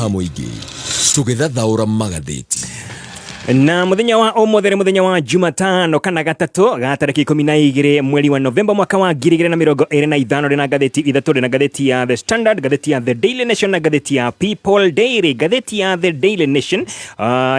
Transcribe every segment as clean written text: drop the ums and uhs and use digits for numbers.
muingi tugithathaura magatheti na muthenya wa omothere muthenya wa Jumatano kana gatatu gatariki 12 mweri wa Novemba mwaka wa 2025 rina gatheti ithatu rina gatheti ya The Standard, gatheti ya The Daily Nation na gatheti ya People Daily. Gatheti ya The Daily Nation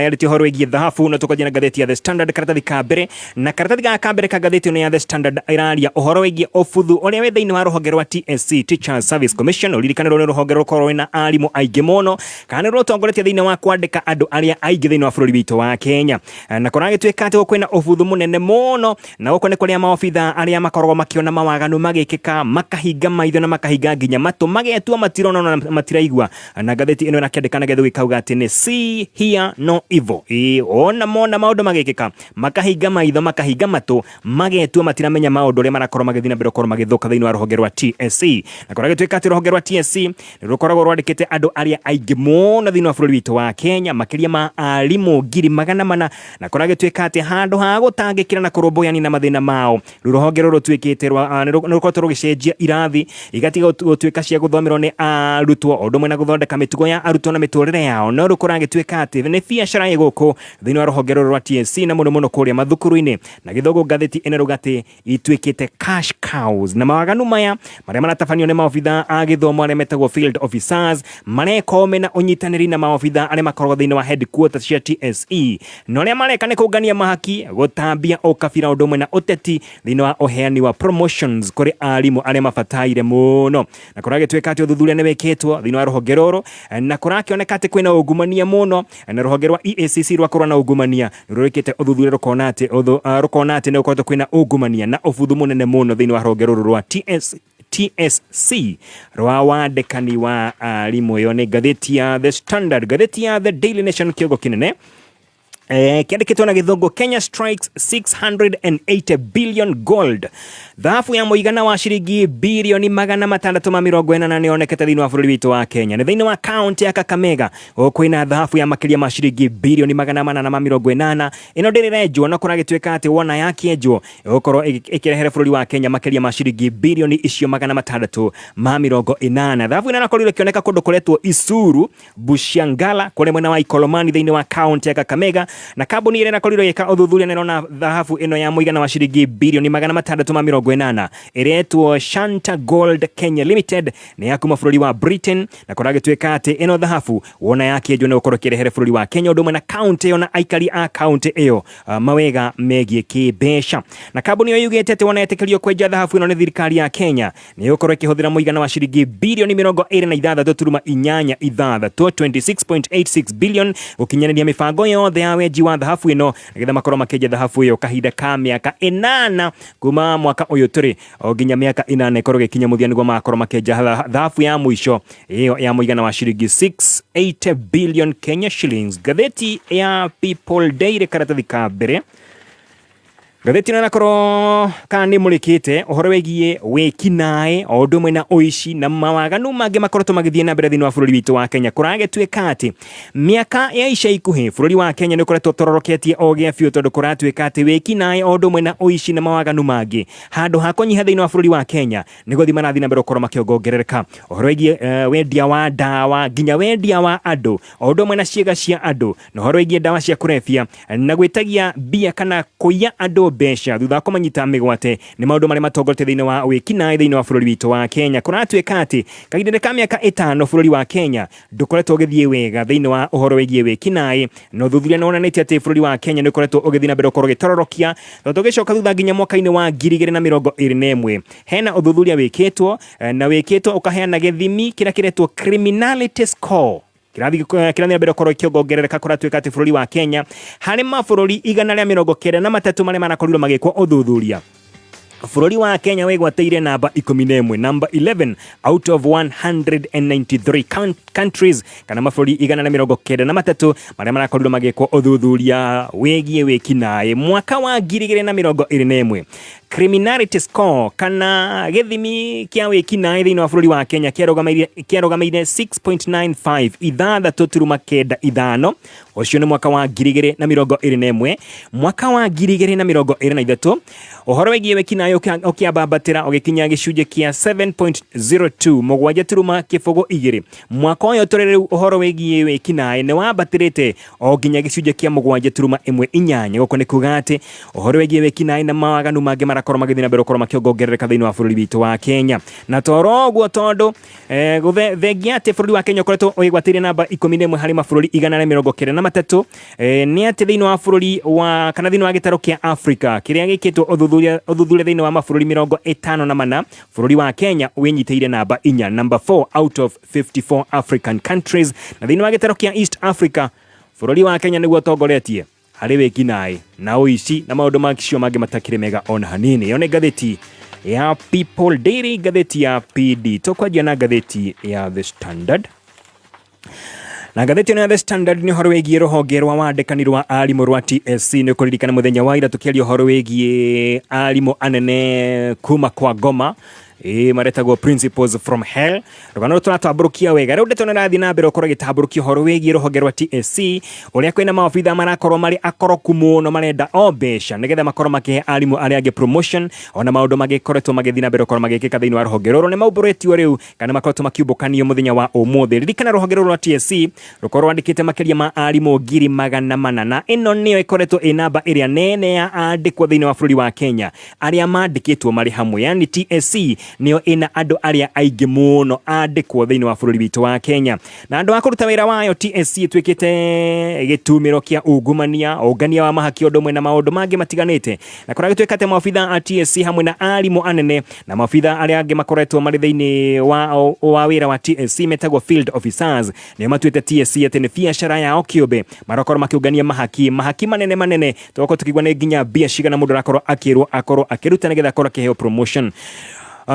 yaliti horo igi dhahafu no tukaje na gatheti ya The Standard karatathi ka mbere na karatathi ka mbere ka gatheti no ya The Standard iraria uhoro igi ofuthu uria we thiini wa ruhonge rwa TSC Teachers Service Commission uririkane ro ruhonge rukoro na arimu aige mono kana rutongoretie thiini wa kwandika andu aria aige thiini wa bururi witu wa Kenya na korage twekate kwina ofuthu munene mono na uko ne kuria maofitha aria makorogo makiona mawaganu magikika makahinga maitho na makahinga nginya matu magetua matirono na matiraigwa na gatheti ino nakendekana gethu gikauga ati ni see here no evil ona mona maundu magikika makahinga maitho makahinga matu magetua matiramenya maundu ria marakorwo magithina mbere korwo magithuka thiini wa ruhonge rwa TSC na korage twekate ruhonge rwa TSC ni rukoragwo rwandikite andu aria aingi mono thiini wa bururi witu wa Kenya makiria ma alimu ngiri magana mana na korage twekate handu ha gutangikira na kurumboyani na mathina mao ruhonge ruru twikite rukoto rugicenjia irathi igatiga gutwika cia guthomerwo ni arutwo odumwe na guthondeka mitugo ya arutwo na miturire yao no rukorage twekate ni biashara iguku thiini wa ruhonge ruru rwa TSC na muno kuria mathukuru-ini na githogo gatheti ene rugate itwikite cash cows na mawaganu maya maria maratafanio ni maofitha a githomo aria metagwo field officers marekome na unyitaniri na maofitha aria makoragwo thiini wa headquarters cia TSE no ria mareka ni kungania mahaki gutambia ukabira udumwe na uteti thiini wa uheani wa promotions kuri arimu aria mabataire muno na kurage twekate uthuthuria ni weketwo thiini wa ruhonge ruru na kurakioneka ati kwina ugumania muno na ruhonge rwa EACC rwakorwo na ugumania rurikite uthuthuria rukona ati ni ukorwo kwina ugumania na ofuthu munene muno thiini wa ruhonge ruru rwa TSC rwa wandekani wa arimu yo ni gatheti ya The Standard, gatheti ya The Daily Nation kiogo kinene kiandikitwo na githongo Kenya strikes 680 billion gold. Dhahafu ya muigana wa shiringi bilioni 680 ni onekete thiini wa bururi witu wa Kenya. Ni thiini wa county ya Kameme kwina dhahafu ya makiria ma shiringi bilioni 880 ino ndirenjwo no kuragitweka ati wona yakienjwo gukorwo ikirehere bururi wa Kenya makiria ma shiringi bilioni icio 680. Dhahafu ina nakorirwo kioneka kundu kuretwo Isuru Bushangala kule mwena wa Ikolomani thiini wa county ya Kameme na kambuni ile nakorirwo yeka uthuthuria nirona dhahafu ino ya muigana wa shiringi bilioni 680 iretwo Shanta Gold Kenya Limited ni ya kuma bururi wa Britain na korage tweka ati ino dhahafu wona yakienjwo ni ukorwo kirehere bururi wa Kenya udumwe na county yo na aikari a county iyo mawega megie kibesha na kambuni yo yugete ati wona yetekerio kwenja dhahafu ino ni thirikari ya Kenya ni ukorwo ikihuthira muigana wa shiringi bilioni 26.86 26.86 billion ukinyaniria mifango yothe ya weji wa dhahafu ino ngetha makorwo makenja dhahafu iyo kahinda ka miaka 8 kuma mwaka uyu turi oginya miaka 8 ikorwo gikinya muthia niguo makorwo makenja dhahafu ya mwisho iyo ya muigana wa shiringi 680 billion Kenya shillings. Gatheti ya People Daily karatathi ka mbere gatheti na nakoro kandi mulikite uhoro wegie wekinae odumwe na oishi na mawaganu mage makoroto magithie na mbere thiini wa bururi witu wa Kenya kurage tweka ati miaka ya ica ikuhi bururi wa Kenya ni kuretwo tororoketie oge fiu tondu kuratweka ati wekinae odumwe na oishi na mawaganu mage handu hakonyiha thiini wa bururi wa Kenya ni guthima na thina mbere korwo makiongongerereka uhoro wegie wendia wa dawa nginya wendia wa andu odumwe na ciega cia andu no uhoro wegie dawa cia kurefia na gwitagia bia kana kuya andu besha thutha kumanyita migwate ni maundu maria matongorete thiini wa wikinae thiini wa bururi witu wa Kenya kuratweka ati kahinda ka miaka 5 bururi wa Kenya ndukoretwo githie wega thiini wa uhoro wegie wikinae no thuthuria no onanite ati bururi wa Kenya ni koretwo ugithina mbere korwo gitororokia tugicoka thutha nginya mwaka-ini wa 2021 hena uthuthuria wikitwo na wikitwo ukaheana githimi kira kiretwo criminality score kirathi mbere korwo kiongongerereka kuratweka ati bururi wa Kenya hari mabururi 193 maria marakorirwo magikwo uthuthuria bururi wa Kenya wegwateire namba 11 number 11 out of 193 countries kana mabururi 193 maria marakorirwo magikwo uthuthuria wegie wekinae mwaka wa 2021 criminality score kana githimi kia wikinaĩ thĩinĩ wa bũrũri wa Kenya kĩarũgamĩire 6.95 ithathatũ turuma kenda ithano. Ũcio nĩ mwaka wa 2021. Mwaka wa 2023 ũhoro wĩgiĩ wĩkinaĩ ũkĩambambatĩra ũgĩkinya gĩcunjĩ kĩa 7.02 mũgwanja turuma kĩbũgũ igĩrĩ. Mwaka ũyũ tũrĩ rĩu ũhoro wĩgiĩ wĩkinaĩ nĩ wambatĩrĩte o nginya gĩcunjĩ kĩa mũgwanja turuma ĩmwe inyanya. Gũkũ nĩ kuga atĩ ũhoro wĩgiĩ wĩkinaĩ na mawaganu mangĩ marakorwo magĩthiĩ na mbere gũkorwo makĩongerereka thĩinĩ wa bũrũri witũ wa Kenya. Na toro ũguo tondũ thengia atĩ bũrũri wa Kenya ũkoretwo ũgĩgwatĩire namba 11 harĩ mabũrũri 193 nĩ atĩ thĩinĩ wa bũrũri wa kana thĩinĩ wa gĩtarũ kĩa Africa kĩrĩa gĩkĩtwo ũthuthuria thĩinĩ wa mabũrũri 54 bũrũri wa Kenya wĩnyitĩire namba 4, number 4 out of 54 African countries. Na thĩinĩ wa gĩtarũ kĩa East Africa bũrũri wa Kenya nĩguo ũtongoretie harĩ wĩkinaĩ na ũici na maũndũ macio mangĩ matakĩrĩ mega ona hanini. Yo nĩ ngathĩti ya People Daily, ngathĩti ya PD. Tũkwanjia na ngathĩti ya The Standard. Na ngathĩti ĩno ya The Standard nĩ ũhoro wĩgiĩ rũhonge rwa wandĩkani rwa arimũ rwa TSC. Nĩ kũririkana mũthenya wa ira tũkĩaria ũhoro wĩgiĩ arimũ anene kuma kwa Ngoma maretagwo principles from hell. Rũgano tũratambũrũkia wega rĩu ndeto nĩrathiĩ na mbere ũkorwo gĩtambũrũkia ũhoro wĩgiĩ rũhonge rwa TSC ũrĩa kwĩna maobitha marakorwo marĩ akoroku mũno marenda o mbeca nĩgetha makorwo makĩhe arimũ arĩa angĩ promotion ona maũndũ magĩkoretwo magĩthiĩ na mbere ũkorwo magĩkĩka thĩinĩ wa rũhonge rũrũ nĩ maumbũrĩtio rĩu kana makoretwo makiumbũkanio mũthenya wa ũmũthĩ. Ririkana rũhonge rũrũ rwa TSC rũkorwo rwandĩkĩte makĩria ma arimũ 400,000 na ĩno nĩyo ĩkoretwo ĩ namba ĩrĩa nene ya andĩkwo thĩinĩ wa bũrũri wa Kenya arĩa mandĩkĩtwo marĩ hamwe, yani TSC nĩyo ĩna andũ arĩa aingĩ mũno andĩkwo thĩinĩ wa bũrũri witũ wa Kenya. Na andũ a kũruta wĩra wayo TSC ĩtuĩkĩte gĩtumĩro kĩa ungumania, ũngania wa mahaki ũndũ ũmwe na maũndũ mangĩ matiganĩte. Na kũrĩa gũtuĩka atĩ maobitha a TSC hamwe na arimũ anene na maobitha arĩa angĩ makoretwo marĩ thĩinĩ wa wĩra wa TSC metagwo field officers nĩo matuĩte TSC atĩ nĩ biacara yao kĩũmbe marakorwo makĩũngania mahaki manene tũgũkorwo tũkĩigua nĩ nginya mbia cigana mũndũ arakorwo akĩrwo akorwo akĩruta nĩgetha akorwo akĩheo promotion.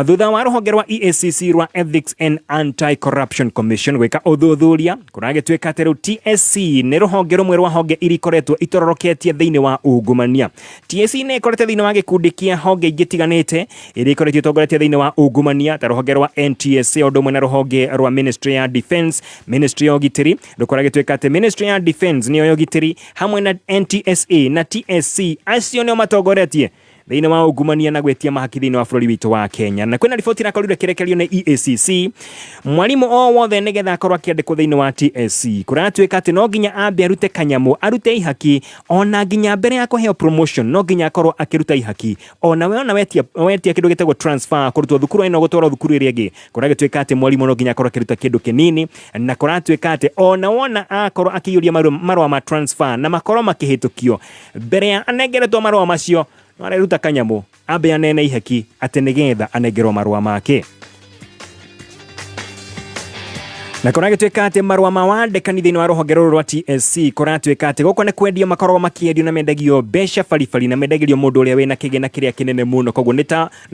Thutha wa rũhonge rwa EACC rwa Ethics and Anti-Corruption Commission gwĩka ũthuthuria kũragĩtuĩka atĩ rĩu TSC nĩ rũhonge rũmwe rwa honge iria ikoretwo itororoketie thĩinĩ wa ungumania. TSC nĩ ĩkorete thĩinĩ wa gĩkundi kĩa honge ingĩ tiganĩte iria ikoretwo itongoretie thĩinĩ wa ungumania ta rũhonge rwa NTSA ũndũ ũmwe na rũhonge rwa Ministry ya Defence, Ministry ya ũgitĩri. Rũkoragĩtuĩka atĩ Ministry ya Defence nĩyo ya ũgitĩri hamwe na NTSA na TSC acio nĩo matongoretie thĩinĩ wa ungumania na gwĩtia mahaki thĩinĩ wa bũrũri witũ wa Kenya. Na kwĩna riboti irakorire kĩrekerio nĩ EACC mwarimũ o wothe nĩgetha akorwo akĩandĩkwo thĩinĩ wa TSC kũratuĩka atĩ no nginya ambe arute kanyamũ arute ihaki ona nginya mbere ya kũheo promotion no nginya akorwo akĩruta ihaki ona we ona wetia kĩndũ gĩtagwo transfer kũrutwo thukuru ĩno gũtwarwo thukuru ĩrĩa ĩngĩ. Kũragĩtuĩka atĩ mwarimũ no nginya akorwo akĩruta kĩndũ kĩnini na kũratuĩka atĩ ona wona akorwo akĩiyũria marũa ma transfer na makorwo makĩhĩtũkio mbere ya anengeretwo marũa macio no areruta kanyamũ ambe anene ihaki atĩ nĩgetha anengerwo marũa make. Na kũragĩtuĩka atĩ marũa ma wandĩkani thĩinĩ wa rũhonge rũrũ rwa TSC kũratuĩka atĩ gũkũ nĩ kwendio makoragwo makĩendio na mendagio mbeca baribari na mendagio mũndũ ũrĩa wĩna kĩgĩna kĩrĩa kĩnene mũno. Koguo nĩ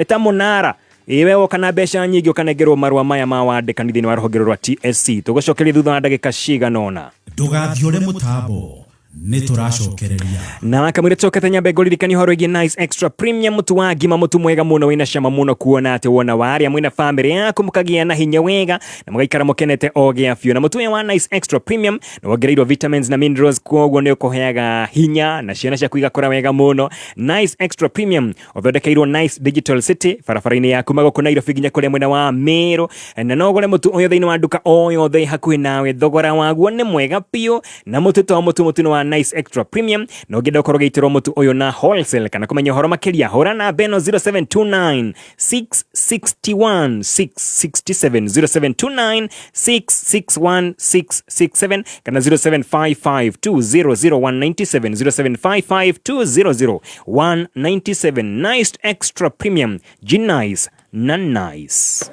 ta mũnara we woka na mbeca nyingĩ ũkanengerwo marũa maya ma wandĩkani thĩinĩ wa rũhonge rũrũ rwa TSC. Tũgũcokeria thutha wa ndagĩka cigana ũna. Ndũgathiũre mũtambo nĩ tũracokereria na kamwĩre tũcokete nyambe ngũririkania ũhoro wĩgiĩ Nice Extra Premium mũtu wa ngima mũtu mwega mũno wĩna cama mũno kuona atĩ wona warĩa mwĩna family yaku mũkagĩa na hinya wega na mũgaikara mũkenete o gĩa biũ. Na mũtu wa Nice Extra Premium nĩ wongereirwo vitamins na minerals koguo nĩ ũkũheaga hinya na ciana ciaku igakũra wega mũno. Nice Extra Premium ũthondekeirwo Nice Digital City barabara-inĩ yaku magũkũ Nairobi nginya kũrĩa mwena wa Meru na no ũgũre mũtu ũyũ thĩinĩ wa nduka o yothe hakuhĩ nawe. Thogora waguo nĩ mwega biũ na mũtu to mũtu wa Nice Extra Premium no ngenda ũkorwo gĩitĩrwo mũtu ũyũ na wholesale kana kũmenya ũhoro makĩria hũra na beno 0729 661 667 0729 661 667 kana 0755 200 197 0755 200 197. Nice Extra Premium, G-Nice na Nice.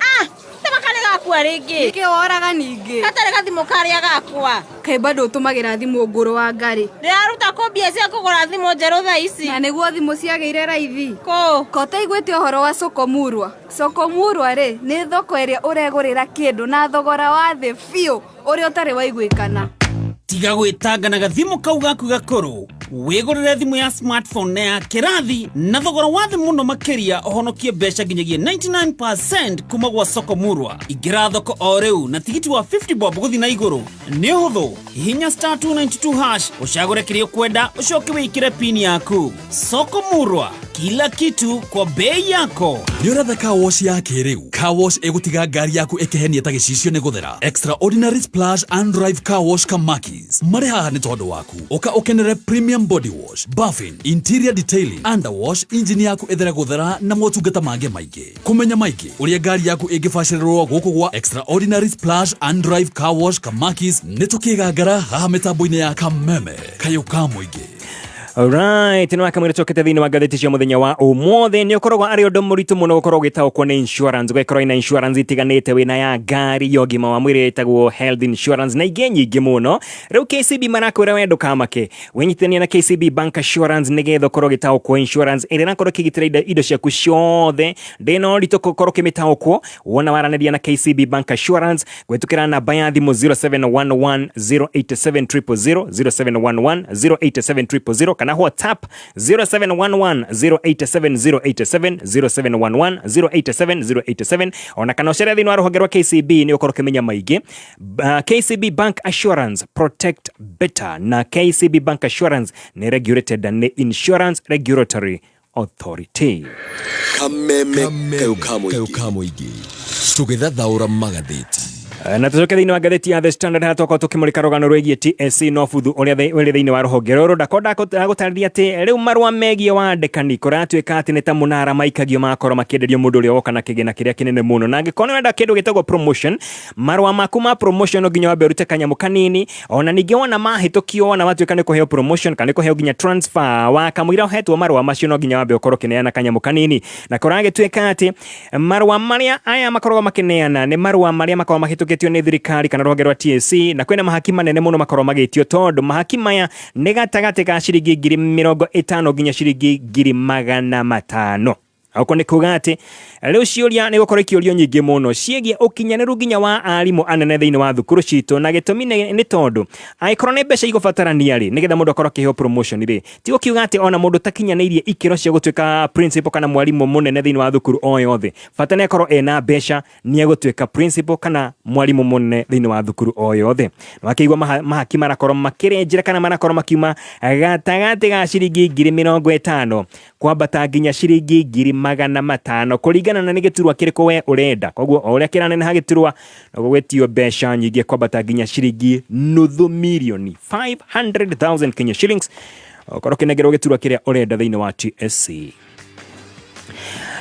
Kwa rĩngĩ nĩkĩ woraga ningĩ hatarĩ gathimũ karĩa gakwa kaĩ bado ũtũmagĩra thimũ ngũrũ wa ngari ndĩraruta kũmbia cia kũgũra thimũ njerũ thaa ici na nĩguo thimũ ciagĩire raithi ko taiguĩte ũhoro wa Sokomurwa rĩ nĩ thoko ĩrĩa ũregũrĩra kĩndũ na thogora wa thĩ biũ ũrĩa ũtarĩ waiguĩkana. tiga gwĩtanga na gathimu kau gaku gakũrũ wĩgũrĩre thimũ ya smartphone na ya kĩrathi na thogora wa thĩ mũno makĩria ũhonokie mbeca nginyagia 99% kuma gwa soko murwa. Ingĩra thoko o rĩu na tigiti wa 50 bob gũthiĩ na igũrũ. Nĩ ũhũthũ, hihinya *292# ũcagũre kĩrĩa ũkwenda ũcoke wĩkĩre pin yaku. Soko murwa, kila kitu kwa bei yako. Nĩ ũretha car wash ya kĩrĩu. Car wash ĩgũtiga ngari yaku ĩkĩhenia ta gĩcicio nĩ gũthera. Extraordinary Splash and Drive Car Wash Kamakis. Marĩ haha nĩ tondũ waku. Ũka ũkenere premium body wash, buffing, interior detailing, underwash, engine yaku ethere gũthera na motungata mangĩ maingĩ. Kũmenya maingĩ ũrĩa ngari yaku ĩngĩbacĩrĩrwo gũkũ gwa Extraordinary Splash and Drive Car Wash Kamakis nĩ tũkĩgangara haha mĩtambo-inĩ ya Kameme. Kayũ ka mũingĩ. Alright, no akamwira chokete thini wa gatheti cia muthenya wa umothe ni ukoragwo ari undu muritu muno gukorwo gitaukwo ni insurance gwekorwo ina insurance itiganite wina ya ngari yo gima wa mwire itagwo health insurance na ingĩ nyingĩ muno. Riu KCB marakwira wendo kamake wenyitania na KCB Bank Assurance nigetha ukorwo gitaukwo insurance iri nakorwo kigitira indo ciaku ciothe ndino rito gukorwo kimitaukwo wona waranaria na KCB Bank Assurance gwetukira namba ya thimu 0711087000 0711087000 kana WhatsApp 0711087087 0711087087 ona kana ucere thini wa ruhonge rwa KCB ni ukorwo kimenya maingĩ. KCB Bank Assurance, protect better, na KCB Bank Assurance ni regulated na Insurance Regulatory Authority. Kameme kayũ ka mũingĩ tũgĩthathaũra magathĩti. Na tucoke thĩinĩ wa ngathĩti ya The Standard hatoko tukimulika rugano rwĩgiĩ TSC no futhu ũrĩa wĩrĩ thĩinĩ wa rũhonge rũrũ ndagũtarĩria atĩ rĩu marũa megiĩ wandĩkani kũratuĩka atĩ nĩ ta mũnara maikagio makorwo makĩenderio mũndũ ũrĩa woka na kĩgĩna kĩrĩa kĩnene mũno. Na angĩkorwo nĩ wenda kĩndũ gĩtagwo promotion, marũa maku ma promotion no nginya wambe ũrute kanyamũ kanini. Ona ningĩ wona mahĩtũkio wona watuĩka nĩ kũheo promotion kana nĩ kũheo nginya transfer wa kamũira ũhetwo marũa macio no nginya wambe ũkorwo kĩneana kanyamũ kanini. Na kũragĩtuĩka atĩ marũa marĩa aya makoragwo makĩneana nĩ marũa marĩa makoragwo mahĩtũkĩtio nĩ thirikari kana rũhonge rwa TSC na kwĩna mahaki manene mũno makorwo magĩtio tondũ mahaki maya nĩ gatagatĩ ka ciringi 50,000 nginya ciringi 500,000. Oko nĩ kuga atĩ rĩu ciũria nĩ gũkorwo ikĩũrio nyingĩ mũno ciĩgiĩ ũkinyanĩru nginya wa arimũ anene thĩinĩ wa thukuru citũ, na gĩtũmi nĩ tondũ angĩkorwo nĩ mbeca igũbatarania rĩ nĩgetha mũndũ akorwo akĩheo promotion rĩ ti gũkiuga atĩ ona mũndũ takinyanĩirie ikĩro cia gũtuĩka principal kana mwarimũ mũnene thĩinĩ wa thukuru o yothe, bata nĩ akorwo ena mbeca nĩ egũtuĩka principal kana mwarimũ mũnene thĩinĩ wa thukuru o yothe. Na wakĩigua mahaki marakorwo makĩrenjera kana marakorwo makiuma gatagatĩ ga ciringi 50,000 kwambata nginya ciringi 500,000 kũringana na nĩ gĩturwa kĩrĩkũ we ũrenda. Koguo o ũrĩa kĩraneneha gĩturwa no gũgwĩtio mbeca nyingĩ kwambata nginya ciringi 500,000 500,000 Kenya shillings okorwo kĩnengerwo gĩturwa kĩrĩa ũrenda thĩinĩ wa TSC.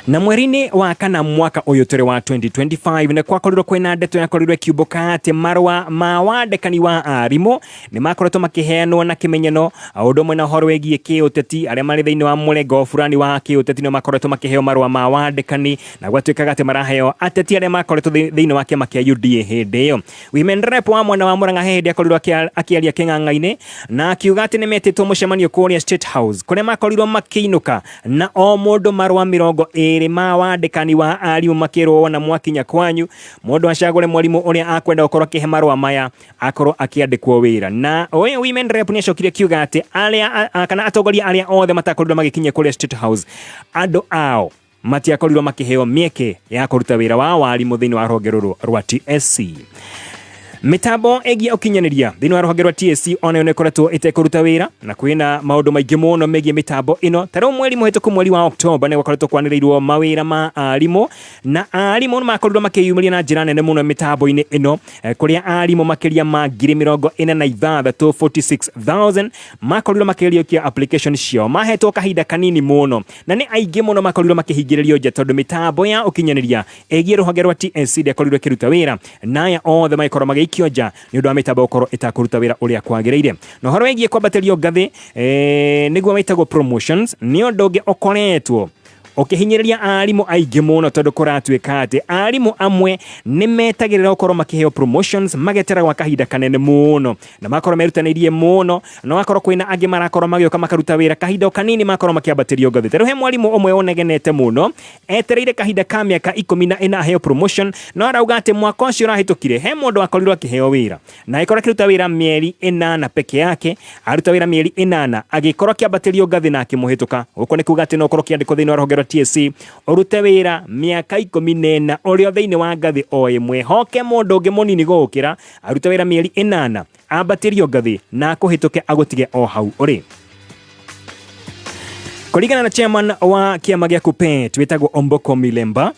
Na mweri-inĩ wa kana mwaka ũyũ tũrĩ wa 2025 nĩ kwakorirwo kwĩna ndeto yakorirwo ĩkiumbũka atĩ marũa ma wandĩkani wa arimũ nĩ makoretwo makĩheanwo na kĩmenyano ũndũ ũmwe na ũhoro wĩgiĩ kĩũteti. Arĩa marĩ thĩinĩ wa mũrengo fulani wa kĩũteti nĩ makoretwo makĩheo marũa ma wandĩkani na gwatuĩkaga atĩ maraheo ateti arĩa makoretwo thĩinĩ wa kĩama kĩa UDA hĩndĩ ĩyo. Women rep wa mwena wa Murang'a hĩndĩ akorirwo akĩaria kĩng'ang'a-inĩ na akiuga atĩ nĩ metĩtwo mũcemanio kũrĩa State House kũrĩa makorirwo makĩinũka na o mũndũ marũa 20 ma wandĩkani wa arimũ makĩrwo wona mwakinya kwanyu mũndũ acagũre mwarimũ ũrĩa akwenda gũkorwo akĩhe marũa maya akorwo akĩandĩkwo wĩra. Na ũyũ women rep nĩ acokire kiuga atĩ arĩa kana atongoria arĩa othe matakorirwo magĩkinya kũrĩa State House andũ ao matiakorirwo makĩheo mĩeke ya kũruta wĩra wa warimũ thĩinĩ wa rũhonge rũrũ rwa TSC. Mitambo ĩgiĩ ũkinyanĩria thĩinĩ wa rũhonge rwa TSC onayo nĩ ĩkoretwo ĩtekũruta wĩra na kwĩna maũndũ maingĩ mũno megiĩ mitambo ĩno. Ta rĩu mweri mũhĩtũku mweri wa Oktoba nĩ gwakoretwo kwanĩrĩirwo mawĩra ma arimũ na arimũ nĩ makorirwo makĩyumĩria na njĩra nene mũno mitambo-inĩ ĩno kũrĩa arimũ makĩria ma 46,000 makorirwo makĩrĩkia application ciao mahetwo kahinda kanini mũno na nĩ aingĩ mũno makorirwo makĩhingĩrĩrio nja tondũ mitambo ya ũkinyanĩria ĩgiĩ rũhonge rwa TSC ndĩakorirwo ĩkĩruta wĩra na aya othe makorwo kionja nĩ ũndũ wa mitambo gũkorwo ĩtakũruta wĩra ũrĩa kwagĩrĩire. Na ũhoro wĩgiĩ kwambatĩrio ngathĩ nĩguo wĩtagwo promotions nĩ ũndũ ũngĩ ũkoretwo ukihinyiriria arimu aingĩ mũno tondu kuratuĩka atĩ arimu amwe nĩ metagĩrĩra gũkorwo makĩheo promotions magetera gwa kahinda kanene mũno na makorwo merutanĩirie mũno na wakorwo kwĩna angĩ marakorwo magĩũka makaruta wĩra kahinda kanini makorwo makĩambatĩrio ngathĩ. Rĩu he mwarimũ ũmwe wonegenete mũno etereire kahinda ka mĩaka 14 aheo promotion no arauga atĩ mwaka ũcio ũrahĩtũkire he mũndũ wakorirwo akĩheo wĩra na agĩkorwo akĩruta wĩra mĩeri 8 peke yake, aruta wĩra mĩeri 8 agĩkorwo akĩambatĩrio ngathĩ na akĩmũhĩtũka. Gũkũ nĩ kuuga atĩ no ũkorwo ũkĩandĩkwo thĩinĩ wa rũhonge rwa TSC ũrute wĩra mĩaka 14 ũrĩ o thĩinĩ wa ngathĩ o ĩmwe, hoke mũndũ ũngĩ mũnini gũgũkĩra aruta wĩra mĩeri 8 ambatĩrio ngathĩ na akũhĩtũke agũtige o hau ũrĩ. Kũringana na chairman wa kĩama gĩa KUPPET wĩtagwo Mbugua Milemba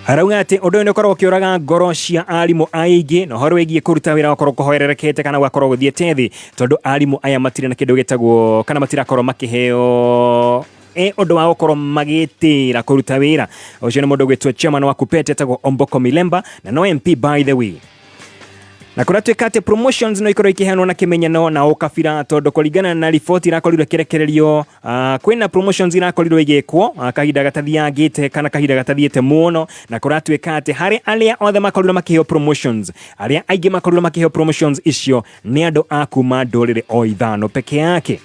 arauga atĩ ũndũ ũyũ nĩ ũkoragwo ũkĩũraga ngoro cia arimũ aingĩ na ũhoro wĩgiĩ kũruta wĩra gũkorwo kũhoererekete kana gũkorwo gũthiĩte thĩ tondũ arimũ aya matirĩ na kĩndũ gĩtagwo kana matirakorwo makĩheo ũndũ wa gũkorwo magĩtĩra kũruta wĩra. Ũcio nĩ mũndũ gwĩtwo chairman wa KUPPET wĩtagwo Mbugua Milemba na no MP by the way. Na kũratuĩka atĩ promotions no ikorwo ikĩheanwo na kĩmenyano na ũkabira tondũ kũringana na riboti irakorirwo kĩrekererio kwĩna promotions irakorirwo igĩkwo kahinda gatathiangĩte kana kahinda gatathiĩte mũno na kũratuĩka atĩ harĩ arĩa othe makorirwo makĩheo promotions arĩa aingĩ makorirwo makĩheo promotions icio nĩ andũ a kuma ndũrĩrĩ o ithano peke yake.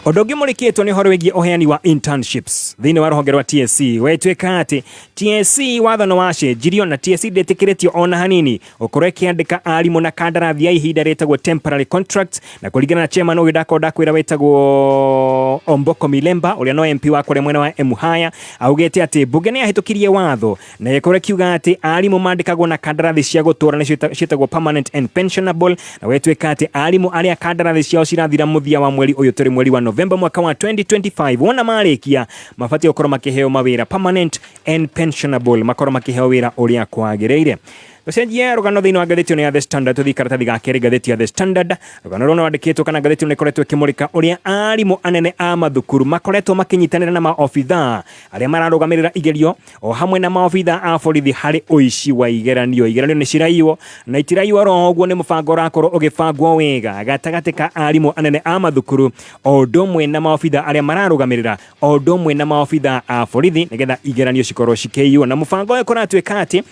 Ũndũ ũngĩ mũrĩkĩtwo nĩ ũhoro wĩgiĩ ũheani wa internships thĩinĩ wa rũhonge rwa TSC. Wetwĩka atĩ TSC wathano wacenjirio na TSC ndĩtĩkĩrĩtio ona hanini ũkorwo ĩkĩandĩka arimũ na kandarathi ya ihinda rĩtagwo temporary contract, na kũringana na chairman ũyũ ndakwĩra wĩtagwo Mbugua Milemba ũrĩa no MP wa kũrĩa mwena wa Emuhaya augĩte atĩ bunge nĩ yahĩtũkirie watho na ĩkorwo ĩkiuga atĩ arimũ mandĩkagwo na kandarathi cia gũtũra nĩcio ciĩtagwo permanent and pensionable, na wetwĩka atĩ arimũ arĩa kandarathi ciao cirathira mũthia wa mweri ũyũ tũrĩ mweri wa November mwaka wa 2025 wona marĩkia mabatie gũkorwo makĩheo mawĩra permanent and pensionable, makorwo makĩheo wĩra ũrĩa kwagĩrĩire. Tucenjie rũgano thĩinĩ wa ngathĩti ya The Standard, tuthi karatathi ga kerĩ ngathĩti ya The Standard. Rũgano rũrũ rwandĩkĩtwo kana ngathĩti nĩ ĩkoretwo ĩkĩmũrĩka ũrĩa arimũ anene a mathukuru makoretwo makĩnyitanĩra na maobithaa arĩa mararũgamĩrĩra igerio o hamwe na maobithaa a borithi harĩ ũici wa igeranio. Igeranio nĩ ciraiywo na itiraiywo ro ũguo, nĩ mũbango ũrakorwo ũgĩbangwo wega gatagatĩ ka arimũ anene a mathukuru o ũndũ ũmwe na maobithaa arĩa mararũgamĩrĩra o ũndũ ũmwe na maobithaa a borithi nĩgetha igeranio cikorwo cikĩiywo. Na mũbango ũyũ kũratuĩka atĩ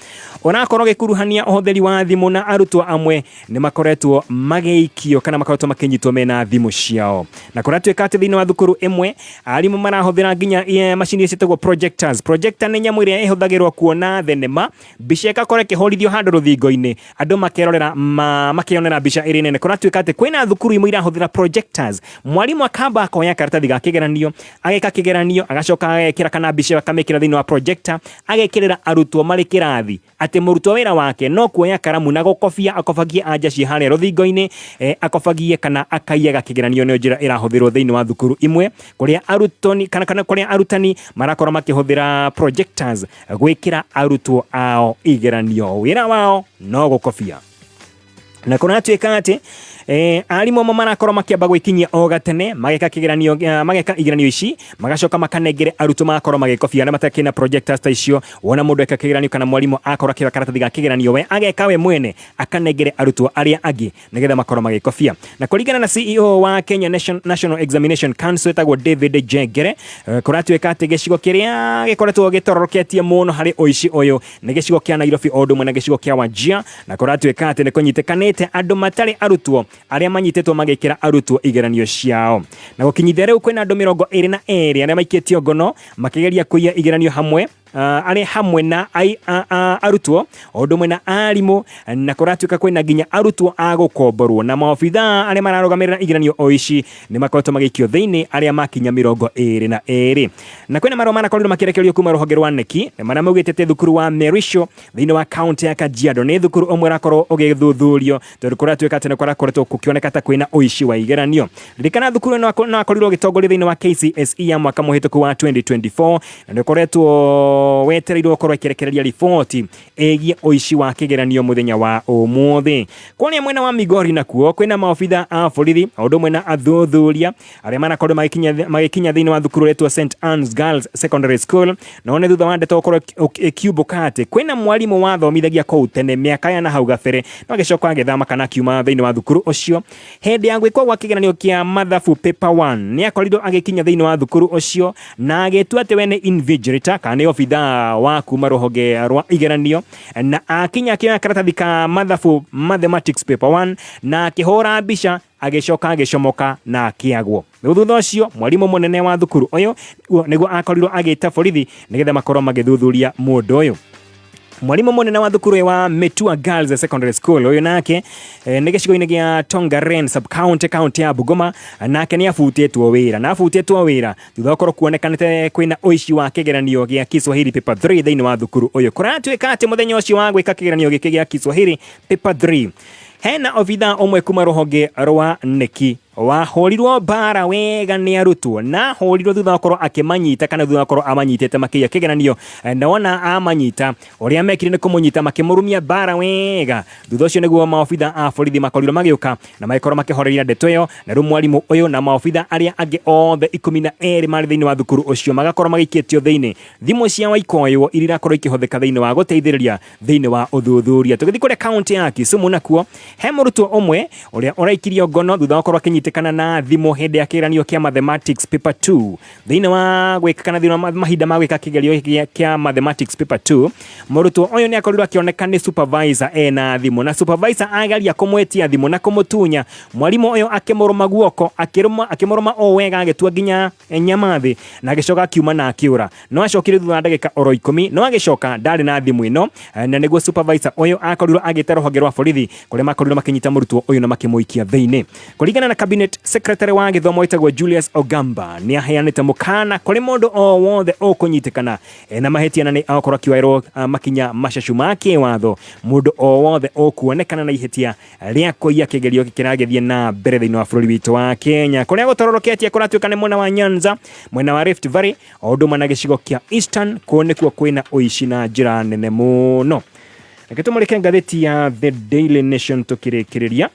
ũrakorwo gĩkuruhania ũhũthĩri wa thimũ na arutwo amwe nĩ makoretwo magĩikio kana makoretwo makĩnyitwo mena thimũ ciao. Na kũratuĩka atĩ thĩinĩ wa thukuru ĩmwe arimũ marahũthĩra nginya macini ciĩtagwo projectors. Projector nĩ nyamũ ĩrĩa ĩhũthagĩrwo kuona thenema, mbica ĩgakorwo ĩkĩhorithio handũ rũthingo-inĩ, andũ makĩonera mbica ĩrĩ nene. Kũratuĩka atĩ kwĩna thukuru imwe irahũthĩra projectors, mwarimũ akamba akoya karatathi ga kĩgeranio, ageka kĩgeranio, agacoka agekĩra kana mbica akamĩkĩra thĩinĩ wa projector, agekĩrĩra arutwo marĩ kĩrathi atĩ mũrutwo wĩra wake no kuoya karamu na gũkobia akobagie anja ciĩ harĩa rũthingo-inĩ, akobagie kana akaiyaga kĩgeranio. Nĩ njĩra ĩrahũthĩrwo thĩinĩ wa thukuru imwe kũrĩa arutani kana kũrĩa arutani marakorwo makĩhũthĩra projectors gwĩkĩra arutwo ao igeranio, wĩra wao no gũkobia. Na kũratuĩka atĩ arimũ amwe marakorwo makĩamba gwĩkinyia o gatene mageka igeranio ici magacoka makanengere arutwo makorwo magĩkobia arĩa matakĩrĩ na projectors ta icio. Wona mũndũ eka kĩgeranio kana mwarimũ akorwo akĩoya karatathi ga kĩgeranio, we ageka we mwene akanengere arutwo arĩa angĩ nĩgetha makorwo magĩkobia. Na kũringana na CEO wa Kenya National Examination Council wĩtagwo David Jengere, kũratuĩka atĩ gĩcigo kĩrĩa gĩkoretwo gĩtororoketie mũno harĩ ũici ũyũ nĩ gĩcigo kĩa Nairobi o ũndũ ũmwe na gĩcigo kĩa Wajir, na kũratuĩka atĩ nĩ kũnyitĩkanĩte andũ matarĩ arutwo arĩa manyitĩtwo magĩkĩra arutwo igeranio ciao. Na gũkinyithia rĩu kwĩna andũ 22 arĩa maikĩtio ngono makĩgeria kũiya igeranio hamwe arĩ hamwe na arutwo o ũndũ ũmwe na arimũ, na kũratuĩka kwĩna nginya arutwo a gũkomborwo, na maobithaa arĩa mararũgamĩrĩra igeranio o ici nĩ makoretwo magĩikio thĩinĩ arĩa makinya 22. Na kwĩna marũa marakorirwo makĩrekererio kuma rũhonge rwa neki marĩa maugĩte atĩ thukuru wa Merisho thĩinĩ wa kaunti ya Kajiado nĩ thukuru ũmwe ũrakorwo ũgĩthuthurio tondũ kũratuĩka atĩ nĩ kũrakoretwo gũkĩoneka ta kwĩna ũici wa igeranio. Ririkana thukuru no akorirwo gĩtongoria thĩinĩ wa KCSE ya mwaka mũhĩtũku wa 2024 na nĩ ũkoretwo wetereirwo korwo ikirekereria riboti egie oici wa kigeranio muthenya wa umuthi. Kwani mwena wa Migori nakuo kwina maofitha a borithi ondo mwena athuthuria aria marakorwo magikinya thiini wa thukuru retwa St Anne's Girls Secondary School no ne thutha wa ndeto korwo kiubukate kwina mwarimu wa thomithagia kou tene miaka ya na hau gabere no agicoka agithama kana kiuma thiini wa thukuru ucio hindi ya gwikwa gwa kigeranio kia mathabu paper 1 ni akorirwo agikinya thiini wa thukuru ucio na agetua ati we ni invigilator kana ofitha wa kuma ruhonge rwa igeranio na akinya kioya karatathi ka mathabu mathematics paper 1 na akihora mbica agicoka agicomoka na akiagwo. Thutha ucio mwarimu munene wa thukuru uyu niguo akorirwo agita borithi nigetha makorwo magithuthuria mundu uyu. Mwarimu munene wa thukuru wa Metua Girls Secondary School uyu nake ni gicigo-ini gia Tongaren sub county ya Bungoma nake ni afutetwo wira thutha ukorwo kuonekanite kwina oici wa kigeranio gia Kiswahili paper 3 thiini wa thukuru uyu. Kuratuika ati muthenya ucio wa gwika kigeranio giki gia Kiswahili paper 3 hena ofitha omwe kuma ruhonge rwa neki wahorirwo bara wega ni arutwo na horirwo thutha ukorwo akimanyita kana thutha ukorwo amanyitete makia kigeranio na wona amanyita uria mekire ni kumunyita makimurumia bara wega. Thutha ucio niguo maofitha a borithi makorirwo magiuka na maikoro makihoreria ndeto iyo na mwarimu uyu na maofitha aria angi othe 12 mari thiini wa thukuru ucio magakorwo magiketio thiini thimu cia waikoyo irira korwo ikihotheka thiini wa guteithiriria thiini wa uthuthuria. Tugithi kure county ya Kisumu nakuo he murutwo omwe uria uraikirio ngono thutha ukorwo akinyitikana na thimu hindi ya kigeranio kia mathematics paper 2 thiini wa gwikana thiini wa mahinda ma gwika kigeranio kia mathematics paper 2 murutwo uyu ni akorirwo akioneka ni supervisor na thimu na supervisor agaria kumwetia thimu na kumutunya mwarimu uyu akimuruma guoko akimuruma o wega agetua nginya nyamathi na agicoka akiuma na akiura no acokire thutha ndagika oro 10 no agicoka ndari na thimu ino na niguo supervisor uyu akorirwo agite ruhonge rwa borithi kuria makorirwo makinyita murutwo uyu na makimuikia thiini. Kuringana na cabinet secretary wa githomo witagwo Julius Ogamba ni aheanite mukana kuri mundu o wothe ukunyitikana na mahetia na ni akorwo kiwairwo makinya mashashu make watho mundu o wothe ukuonekana na ihetia ria kuiya kigerio kiragethie na mbere thiini wa bururi witu wa Kenya kuria gutororoketie kuratuika ni mwena wa Nyanza mwena wa Rift Valley ondo mana gicigo kia Eastern kuonekwa kwina uici na njira nene muno. Akitumulike ngatheti ya The Daily Nation tukirikiriria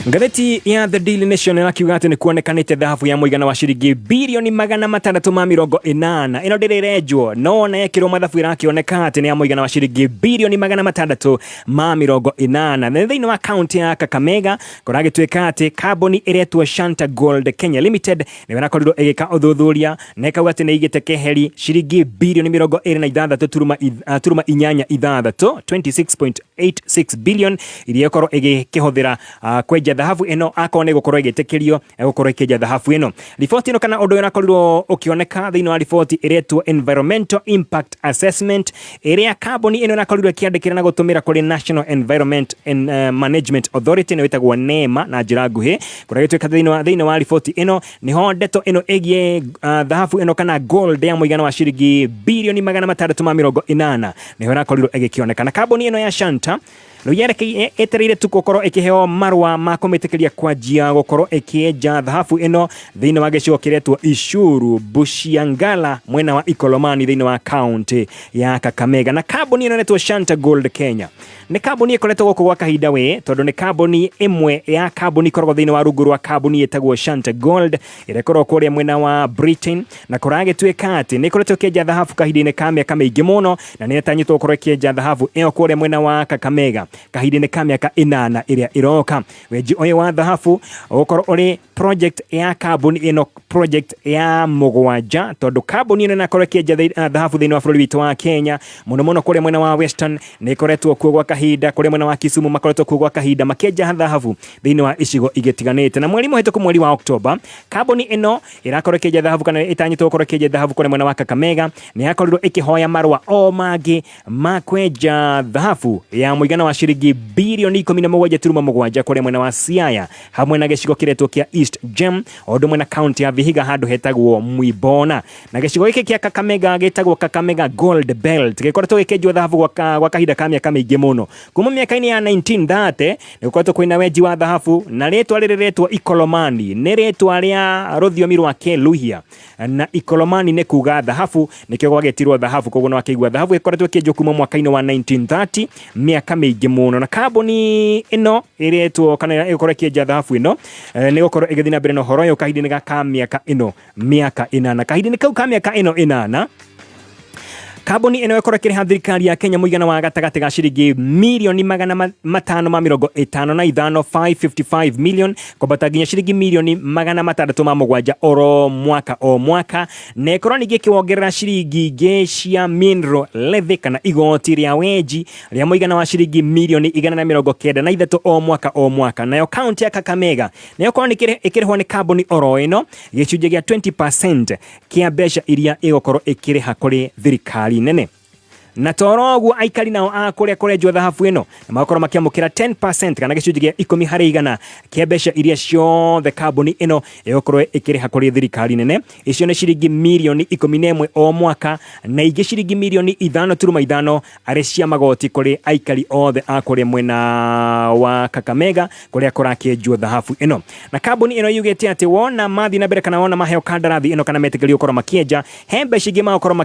ngatheti ya The Daily Nation inakiuga ati ni kuonekanite dhahabu ya muigana wa shiringi bilioni 680 ino ndirirejwo no na yekirwo mathabu irakioneka ati ni ya muigana wa shiringi bilioni 680 na thiini wa county ya Kakamega kuragituika ati kambuni iretwo Shanta Gold Kenya Limited ni wanakorirwo igika uthuthuria na ikauga ati ni igite keheri shiringi bilioni 26.86 26.86 billion iria korwo igikihũthira kwenja dhahabu eno akone gukorwo igitekirio gukorwo ikenja dhahabu eno. Ripoti ino kana undu unakorirwo ukioneka thiini wa ripoti iretwo Environmental Impact Assessment iria kambuni ino nakorirwo kiandikira na gutumira kuri National Environment and Management Authority ni witagwo NEMA na njira nguhi kuria gituika thiini wa ripoti ino niho ndeto ino egie dhahabu ino kana gold ya muigana wa shiringi bilioni 680 niho nakorirwo igikioneka na kambuni ino ya Shanta no yereke etereire tukokorwo ikiheo marwa ma kumitikiria kwa jia gokorwo ikienja dhahabu ino thiini wa gicigo kiretwo Ishuru Bushiangala mwena wa Ikolomani thiini wa county ya Kakamega na kambuni ino netwo Shanta Gold Kenya ni kambuni ikoretwo goko gwa kahinda we tondu ni kambuni imwe ya kambuni ikoragwo thiini wa rungu rwa kambuni itagwo Shanta Gold irekorwo kuria mwena wa Britain na kuragituika ati ni ikoretwo kienja dhahabu kahinda-ini ka miaka miingi muno na ni etanyitwo gukorwo kienja dhahabu iyo kuria mwena wa Kakamega kahinda-ini ka miaka 8 iria iroka. Wenji uyu wa dhahabu ukorwo uri project ya kambuni ino project ya mugwanja tondu kambuni ino nakorwo kienja dhahabu thiini wa bururi witu wa Kenya muno kuria mwena wa Western ni ikoretwo kuo gwa kahinda kuria mwena wa Kisumu makoretwo kuo gwa kahinda makienja dhahabu thiini wa icigo igitiganite na mweri muhituku mweri wa Oktoba kambuni ino irakorwo kienja dhahabu kana itanyitwo gukorwo kienja dhahabu kuria mwena wa Kakamega ni yakorirwo ikihoya marwa o mangi ma kwenja dhahabu ya muigana wa shiringi bilioni 17.7 kuria mwena wa Siaya hamwe na gicigo kiretwo kia East Gem ondo mwena county ya Vihiga handu hetagwo Mwibona na gicigo giki kia Kakamega gitagwo Kakamega Gold Belt gikoretwo gikenjwo thahabu gwa kahinda ka miaka mingi muno kuma miaka-ini ya 1930 nigukoretwo kwina wenji wa thahabu na ritwa riretwo Ikolomani ni ritwa ria ruthiomi rwa Keluhia na Ikolomani ni kuga thahabu nikio gwagetirwo thahabu koguo no akigwa thahabu ikoretwo ikenjwo kuma mwaka-ini wa 1930 miaka mingi muno na kambuni ino iretwo kana ikorwo ikenja thahabu ino ni gukorwo igithina mbere no horo yo kahinda ga ka miaka ino miaka 8 kahinda kau ka miaka ino 8 kambuni ino ikora kiriha thirikari ya Kenya muigana wa gatagati ga ciringi milioni 555 555 million kobata ginya ciringi milioni 607 o mwaka na ikora ningi kiwongerera ciringi gecia mineral levy kana igoti ria weji ria muigana wa ciringi milioni 193 o mwaka nayo county ya Kakamega nayo ikora ikirihwo ni kambuni oro ino gicunje gia 20% kia mbeca iria igokoro ikiriha kuri thirikari nene na torogu aikari nao akuria kurenjwo thahabu ino na makoro makiamukira 10% kana gicunje gia 10 hari igana kia mbeca iria ciothe kambuni ino igokoro ikiriha kuri thirikari nene icio ni ciringi milioni 11 o mwaka na ingi ciringi milioni 5.5 ari cia magoti kuri aikari othe akuria mwena wa Kakamega kuria kurakenjwo thahabu ino na kambuni ino yugete ati wona mathi na mbere kana wona maheo kandarathi ino kana metegerio ukoro makienja he mbeca ingi makoro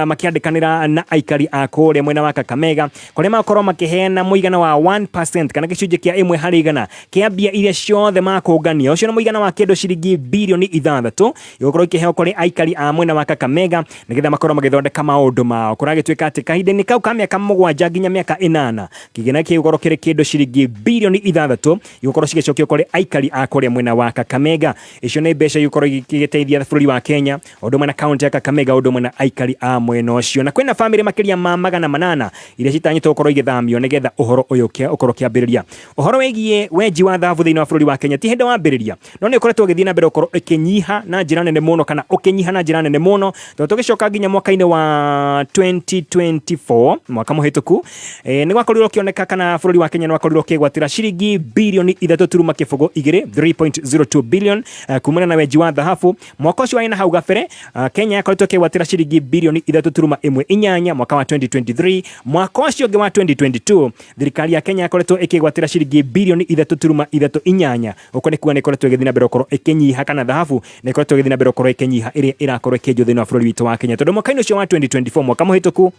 makiandikanira na aikari kule mwena wa Kakamega kule makoro makiheana muigana wa 1% kana gicunje kia 1 hari igana kia mbia iria ciothe makungania ucio na muigana wa kendo ciringi bilioni 6 igokoro ikiheo kuri aikari a mwena wa Kakamega nigetha makoro magithondeka maundu mao kuragitwika ati kahinda-ini kau ka miaka 7 nginya miaka 8 kigena kia igokoro kiri kendo ciringi bilioni 6 igokoro cigicokio kuri aikari a kule mwena wa Kakamega icio ni mbeca igokoro igiteithia bururi wa Kenya ondo mwena county ya Kakamega ondo mwena aikari a mwena ucio na kwina family makiria magana manana iria citanyitwo gukoro igithamio nigetha uhoro uyu ukoro kiambiriria uhoro wegie wenji wa thahabu thiini wa bururi wa Kenya ti henda wambiriria no ni ukoretwo githina mbere ukoro ikinyiha na njira nene muno kana ukinyiha na njira nene muno tugicoka nginya mwaka-ini wa 2024 mwaka muhituku ni gwakorirwo kioneka kana bururi wa Kenya ni gwakorirwo kigwatira ciringi bilioni 3.2 3.02 billion kumana na wenji wa thahabu mwaka ucio wa hau gabere Kenya yakoretwo kigwatira ciringi bilioni 3.18 mwaka wa 2023 mwaka ucio wa 2022 thirikari ya Kenya yakoretwo ikigwatira ciringi bilioni 3.38 uko ni kuwa ni koretwo igithina mbere ukoro ikinyiha kana thahabu ni koretwo igithina mbere ukoro ikinyiha iria irakorwo ikenjwo thiini wa bururi witu wa Kenya tondu mwaka-ini ucio wa 2024 mwaka muhituku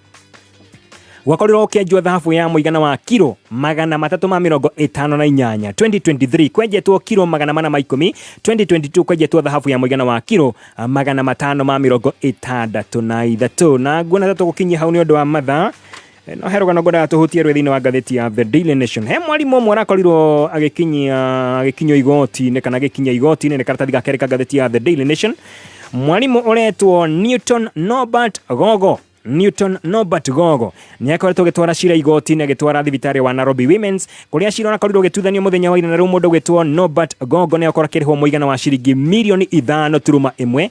gwakorirwo ukenjwo thahabu ya muigana wa kilo 358 2023 kwenjetwo kilo 410 2022 kwenjetwo thahabu ya muigana wa kilo 563 na ngona tugukinyia hau ni undu wa mathaa no herogano ngoda tuhutie rwethini wa gatheti ya The Daily Nation he mwalimu mwe arakorirwo agikinyo igoti ne kana agikinya igoti ne karatathi gakereka gatheti ya The Daily Nation mwalimu uretwo Newton Norbert Gogo ni akoretwo gitwara cira igoti na gitwara thibitari wa Nairobi Women's kuria cira nakorirwo gituthanio muthenya wa ira na riu mundu gwitwo Norbert Gogo ni akora kirihwo muigana wa ciringi milioni 5.1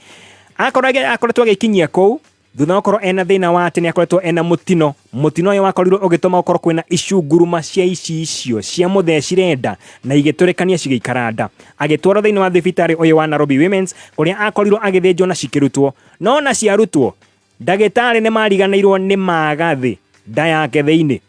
akoretwo agikinyia kou thutha okoro ena thina wa ati ni akoretwo ena mutino uyu wakorirwo ugituma okoro kwina icunguruma cia icio cia muthecirenda na igiturekania cigiikaranda agitwara thina wa thibitari uyu wa Nairobi Women's kuria akorirwo agithinjwo na cikirutwo no na ciarutwo ndagitari ni mariganirwo ni magathi nda yake thiini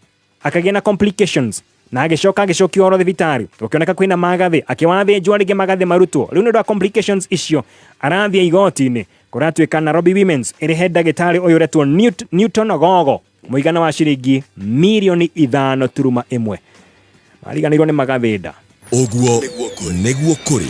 akagia na complications na agicokio oro thibitari ukioneka kwina magathi akiwathinjwo ringi magathi marutwo riu ni ndo complications icio arathia igoti-ini kuratwika Nairobi Women's irihe ndagitari uyu retwo Newton Gogo muigana wa ciringi milioni 5.1 mariganirwo ni magathi nda oguo niguo kuri